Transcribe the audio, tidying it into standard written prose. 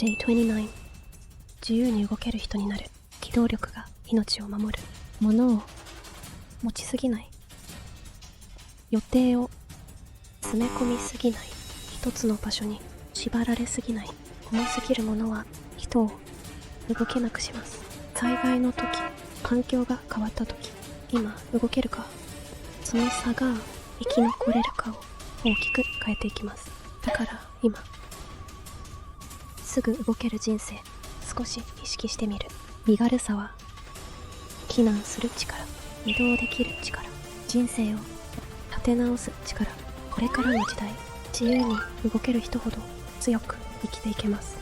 Day29 自由に動ける人になる。機動力が命を守る。物を持ちすぎない。予定を詰め込みすぎない。一つの場所に縛られすぎない。重すぎるものは人を動けなくします。災害の時、環境が変わった時、今動けるか、その差が生き残れるかを大きく変えていきます。だから今すぐ動ける人生、少し意識してみる。身軽さは避難する力、移動できる力、人生を立て直す力。これからの時代、自由に動ける人ほど強く生きていけます。